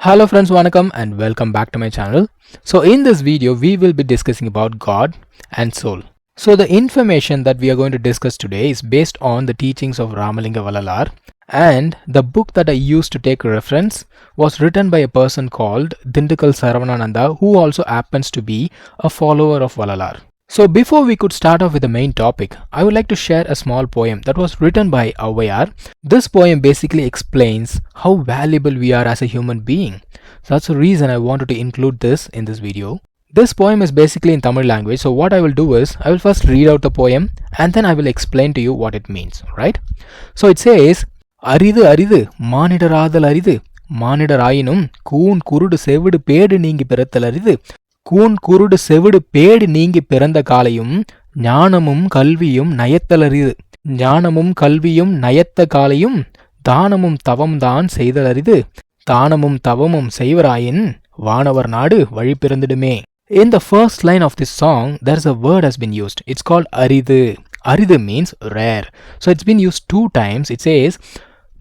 Hello friends, Vanakkam and welcome back to my channel. So in this video we will be discussing about God and soul. So the information that we are going to discuss today is based on the teachings of Ramalinga Valalar, and the book that I used to take reference was written by a person called Dindukal Saravanananda, who also happens to be a follower of Valalar. So before we could start off with the main topic, I would like to share a small poem that was written by Avayar. This poem basically explains how valuable we are as a human being. So that's the reason I wanted to include this in this video. This poem is basically in Tamil language, so what I will do is, I will first read out the poem and then I will explain to you what it means, right? So it says, Aridu aridu, மானிடராதல் அரிது, மானிடராயினும் கூன் குருடு செவிடு pad நீங்கி பிறத்தல் அரிது, கூன் குருடு செவிடு pad நீங்கி பிறந்த காலையும் ஞானமும் கல்வியும் நயத்தலரிது, ஞானமும் கல்வியும் நயத்த காலையும் தானமும் தவம் தான் செய்தலரிது, தானமும் தவமும் செய்வராயின் வானவர் நாடு வழி பிறந்திடுமே. In the first line of this song, there is a word has been used. It's called aridu. Aridu means rare. So it's been used 2 times. It says,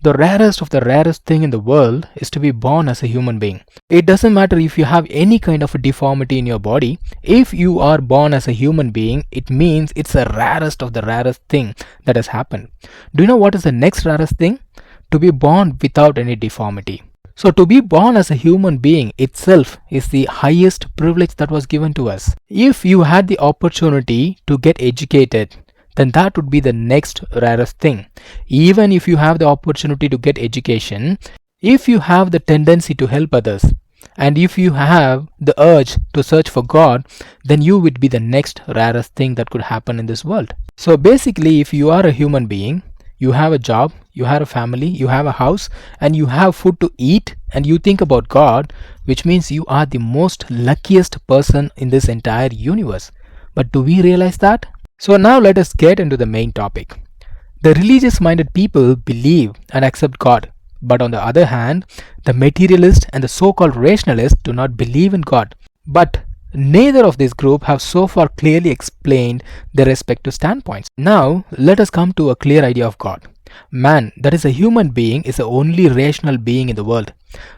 the rarest of the rarest thing in the world is to be born as a human being. It doesn't matter if you have any kind of a deformity in your body. If you are born as a human being, it means it's the rarest of the rarest thing that has happened. Do you know what is the next rarest thing? To be born without any deformity. So to be born as a human being itself is the highest privilege that was given to us. If you had the opportunity to get educated, then that would be the next rarest thing. Even if you have the opportunity to get education, if you have the tendency to help others, and if you have the urge to search for God, then you would be the next rarest thing that could happen in this world. So basically, if you are a human being, you have a job, you have a family, you have a house, and you have food to eat, and you think about God, which means you are the most luckiest person in this entire universe. But do we realize that? So now let us get into the main topic. The religious minded people believe and accept God, but on the other hand, the materialist and the so-called rationalist do not believe in God. But neither of these groups have so far clearly explained their respective standpoints. Now let us come to a clear idea of God. Man, that is a human being, is the only rational being in the world.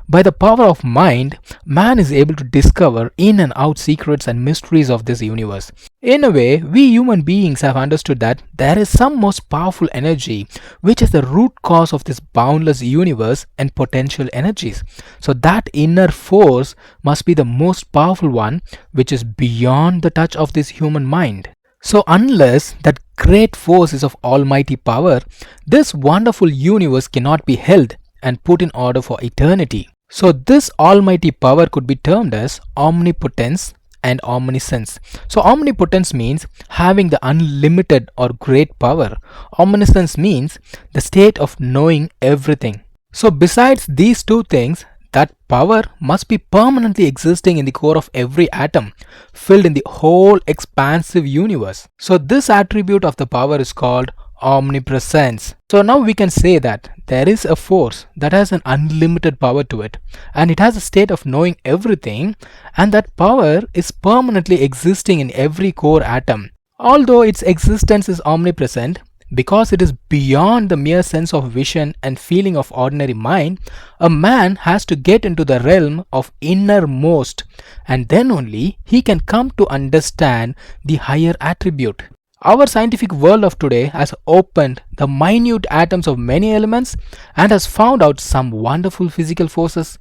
By the power of mind, man is able to discover in and out secrets and mysteries of this universe. In a way, we human beings have understood that there is some most powerful energy which is the root cause of this boundless universe and potential energies. So that inner force must be the most powerful one, which is beyond the touch of this human mind. So unless that great force is of almighty power, this wonderful universe cannot be held and put in order for eternity. So this almighty power could be termed as omnipotence and omniscience. So omnipotence means having the unlimited or great power. Omniscience means the state of knowing everything. So besides these two things, that power must be permanently existing in the core of every atom, filled in the whole expansive universe. So this attribute of the power is called omnipresence. So now we can say that there is a force that has an unlimited power to it, and it has a state of knowing everything, and that power is permanently existing in every core atom. Although its existence is omnipresent, because it is beyond the mere sense of vision and feeling of ordinary mind, a man has to get into the realm of innermost, and then only he can come to understand the higher attribute. Our scientific world of today has opened the minute atoms of many elements and has found out some wonderful physical forces.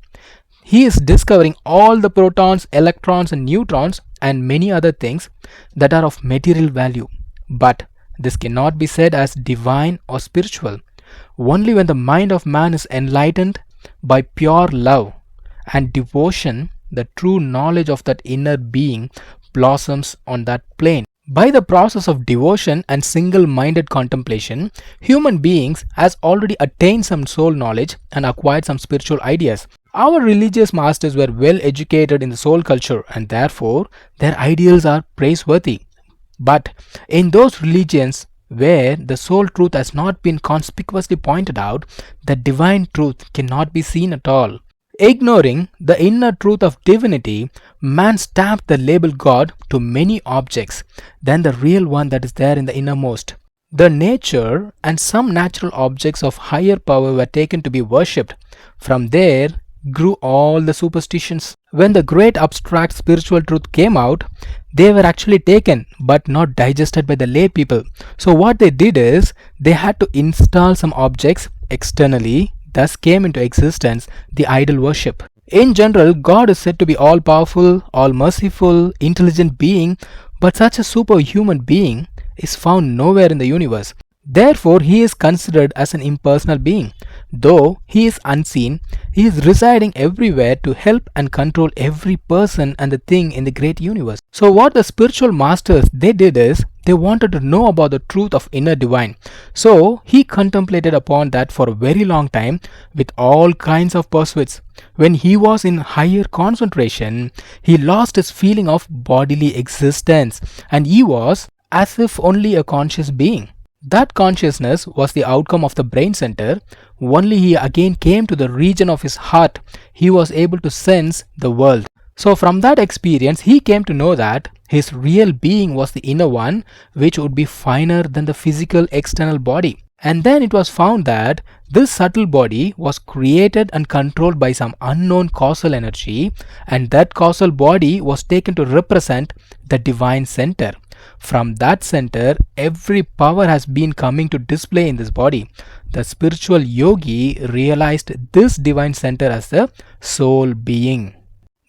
He is discovering all the protons, electrons and neutrons and many other things that are of material value. But this cannot be said as divine or spiritual. Only when the mind of man is enlightened by pure love and devotion, the true knowledge of that inner being blossoms on that plane. By the process of devotion and single-minded contemplation, human beings has already attained some soul knowledge and acquired some spiritual ideas. Our religious masters were well educated in the soul culture, and therefore their ideals are praiseworthy. But in those religions where the soul truth has not been conspicuously pointed out, the divine truth cannot be seen at all. Ignoring the inner truth of divinity, man stamped the label God to many objects than the real one that is there in the innermost. The nature and some natural objects of higher power were taken to be worshipped. From there, grew all the superstitions. When the great abstract spiritual truth came out, they were actually taken but not digested by the lay people. So what they did is they had to install some objects externally, thus came into existence the idol worship. In general, God is said to be all powerful, all merciful, intelligent being, but such a superhuman being is found nowhere in the universe. Therefore, he is considered as an impersonal being. Though he is unseen, he is residing everywhere to help and control every person and the thing in the great universe. So what the spiritual masters they did is they wanted to know about the truth of inner divine. So he contemplated upon that for a very long time with all kinds of pursuits. When he was in higher concentration, he lost his feeling of bodily existence and he was as if only a conscious being. That consciousness was the outcome of the brain center. Only he again came to the region of his heart. He was able to sense the world. So from that experience, he came to know that his real being was the inner one, which would be finer than the physical external body. And then it was found that this subtle body was created and controlled by some unknown causal energy, and that causal body was taken to represent the divine center. From that center, every power has been coming to display in this body. The spiritual yogi realized this divine center as the soul being.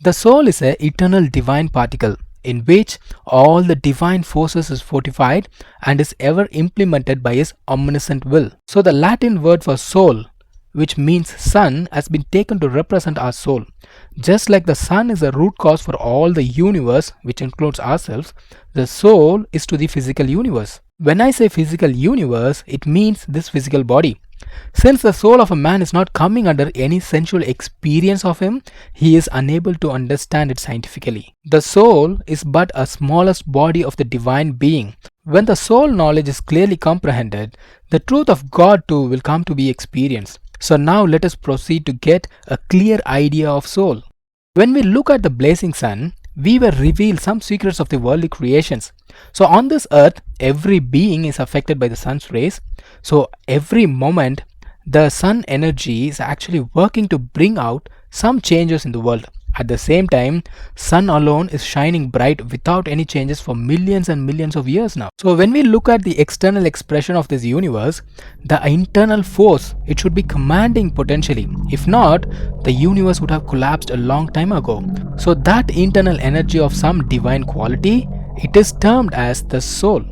The soul is an eternal divine particle in which all the divine forces is fortified and is ever implemented by his omniscient will. So the Latin word for soul, which means sun, has been taken to represent our soul. Just like the sun is the root cause for all the universe, which includes ourselves, the soul is to the physical universe. When I say physical universe, it means this physical body. Since the soul of a man is not coming under any sensual experience of him, he is unable to understand it scientifically. The soul is but a smallest body of the divine being. When the soul knowledge is clearly comprehended, the truth of God too will come to be experienced. So now let us proceed to get a clear idea of soul. When we look at the blazing sun, we will reveal some secrets of the worldly creations. So on this earth, every being is affected by the sun's rays. So every moment, the sun energy is actually working to bring out some changes in the world. At the same time, sun alone is shining bright without any changes for millions and millions of years now. So when we look at the external expression of this universe, the internal force, it should be commanding potentially. If not, the universe would have collapsed a long time ago. So that internal energy of some divine quality, it is termed as the soul.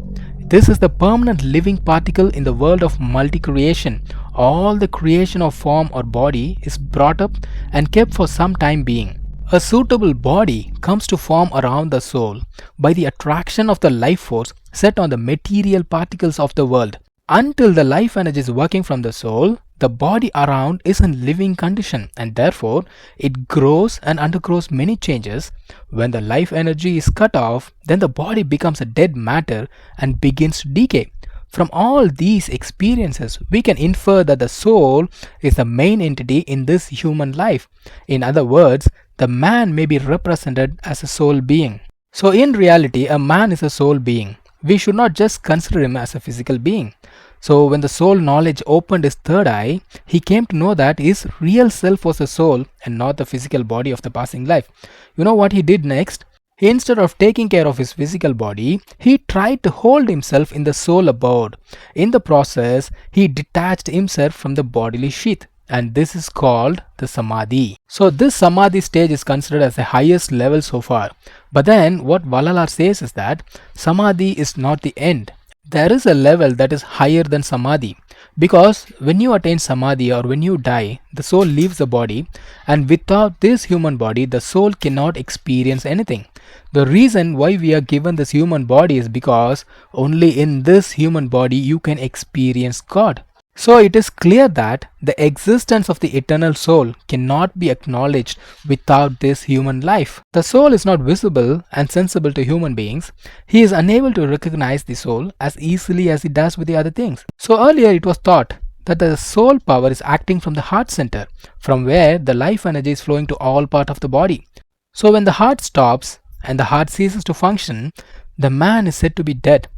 This is the permanent living particle in the world of multi-creation. All the creation of form or body is brought up and kept for some time being. A suitable body comes to form around the soul by the attraction of the life force set on the material particles of the world. Until the life energy is working from the soul, the body around is in living condition and therefore it grows and undergoes many changes. When the life energy is cut off, then the body becomes a dead matter and begins to decay. From all these experiences, we can infer that the soul is the main entity in this human life. In other words, the man may be represented as a soul being. So in reality, a man is a soul being. We should not just consider him as a physical being. So when the soul knowledge opened his third eye, he came to know that his real self was a soul and not the physical body of the passing life. You know what he did next? Instead of taking care of his physical body, he tried to hold himself in the soul abode. In the process, he detached himself from the bodily sheath, and this is called the samadhi. So this samadhi stage is considered as the highest level so far. But then what Valalar says is that samadhi is not the end. There is a level that is higher than samadhi, because when you attain samadhi or when you die, the soul leaves the body, and without this human body, the soul cannot experience anything. The reason why we are given this human body is because only in this human body you can experience God. So it is clear that the existence of the eternal soul cannot be acknowledged without this human life. The soul is not visible and sensible to human beings. He is unable to recognize the soul as easily as he does with the other things. So earlier it was thought that the soul power is acting from the heart center, from where the life energy is flowing to all part of the body. So when the heart stops and the heart ceases to function, the man is said to be dead.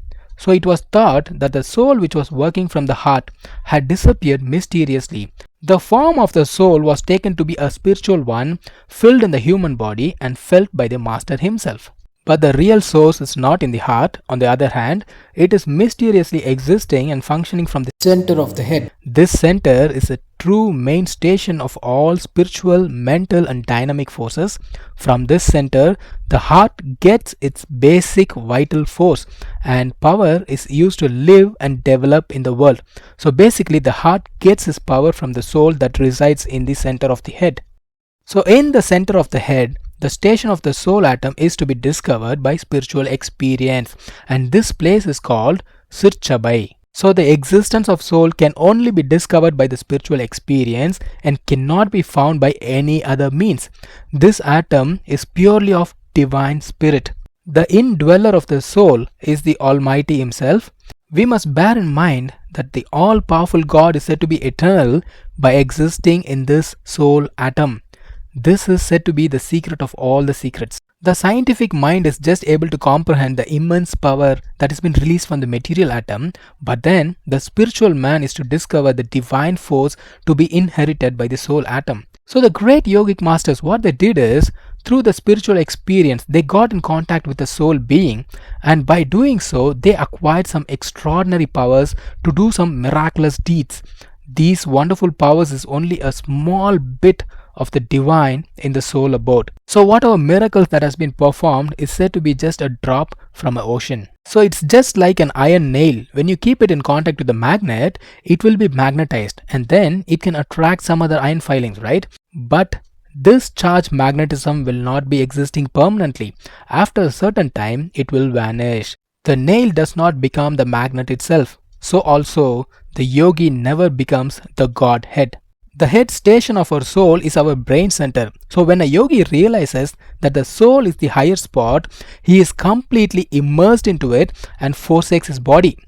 So it was thought that the soul which was working from the heart had disappeared mysteriously. The form of the soul was taken to be a spiritual one filled in the human body and felt by the master himself. But the real source is not in the heart. On the other hand, it is mysteriously existing and functioning from the center of the head. This center is a true main station of all spiritual, mental, and dynamic forces. From this center, the heart gets its basic vital force, and power is used to live and develop in the world. So basically, the heart gets its power from the soul that resides in the center of the head. So in the center of the head, the station of the soul atom is to be discovered by spiritual experience, and this place is called Sirchabai. So the existence of soul can only be discovered by the spiritual experience and cannot be found by any other means. This atom is purely of divine spirit. The indweller of the soul is the Almighty Himself. We must bear in mind that the all-powerful God is said to be eternal by existing in this soul atom. This is said to be the secret of all the secrets. The scientific mind is just able to comprehend the immense power that has been released from the material atom, but then the spiritual man is to discover the divine force to be inherited by the soul atom. So the great yogic masters, what they did is, through the spiritual experience, they got in contact with the soul being, and by doing so, they acquired some extraordinary powers to do some miraculous deeds. These wonderful powers is only a small bit of the divine in the soul abode. So whatever miracles that has been performed is said to be just a drop from an ocean. So it's just like an iron nail. When you keep it in contact with the magnet, it will be magnetized and then it can attract some other iron filings, right? But this charge magnetism will not be existing permanently. After a certain time, it will vanish. The nail does not become the magnet itself. So also, the yogi never becomes the Godhead. The head station of our soul is our brain center. So when a yogi realizes that the soul is the higher spot, he is completely immersed into it and forsakes his body.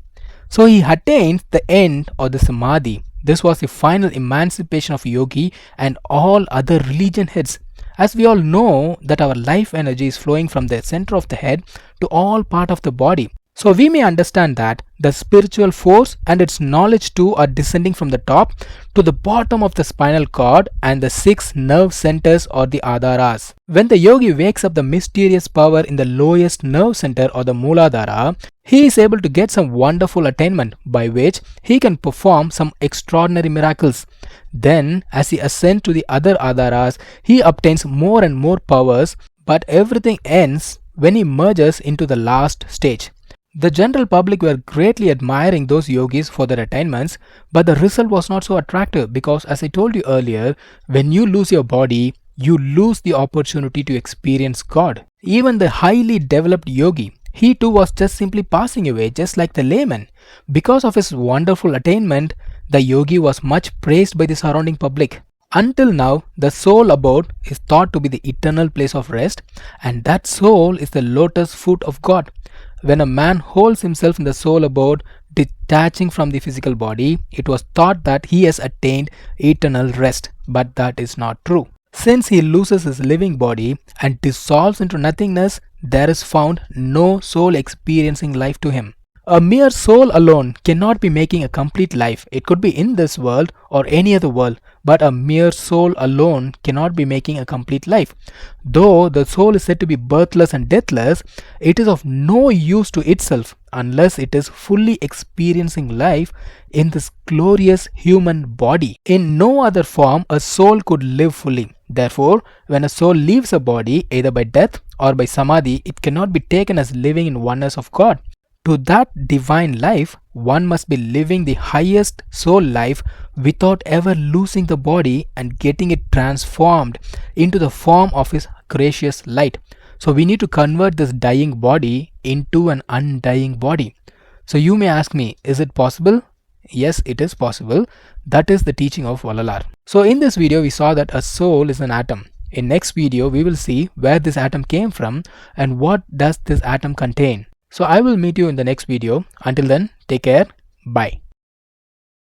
So he attains the end or the samadhi. This was the final emancipation of yogi and all other religion heads. As we all know that our life energy is flowing from the center of the head to all part of the body. So we may understand that the spiritual force and its knowledge too are descending from the top to the bottom of the spinal cord and the 6 nerve centers or the adharas. When the yogi wakes up the mysterious power in the lowest nerve center or the Mooladhara, he is able to get some wonderful attainment by which he can perform some extraordinary miracles. Then as he ascends to the other adharas, he obtains more and more powers, but everything ends when he merges into the last stage. The general public were greatly admiring those yogis for their attainments, but the result was not so attractive because, as I told you earlier, when you lose your body, you lose the opportunity to experience God. Even the highly developed yogi, he too was just simply passing away, just like the layman. Because of his wonderful attainment, the yogi was much praised by the surrounding public. Until now, the soul abode is thought to be the eternal place of rest, and that soul is the lotus foot of God. When a man holds himself in the soul abode, detaching from the physical body, it was thought that he has attained eternal rest, but that is not true. Since he loses his living body and dissolves into nothingness, there is found no soul experiencing life to him. A mere soul alone cannot be making a complete life. It could be in this world or any other world, but a mere soul alone cannot be making a complete life. Though the soul is said to be birthless and deathless, it is of no use to itself unless it is fully experiencing life in this glorious human body. In no other form a soul could live fully. Therefore, when a soul leaves a body, either by death or by samadhi, it cannot be taken as living in oneness of God. To that divine life, one must be living the highest soul life without ever losing the body and getting it transformed into the form of His gracious light. So we need to convert this dying body into an undying body. So you may ask me, is it possible? Yes, it is possible. That is the teaching of Valalar. So in this video, we saw that a soul is an atom. In next video, we will see where this atom came from and what does this atom contain. So I will meet you in the next video. Until then, take care. Bye.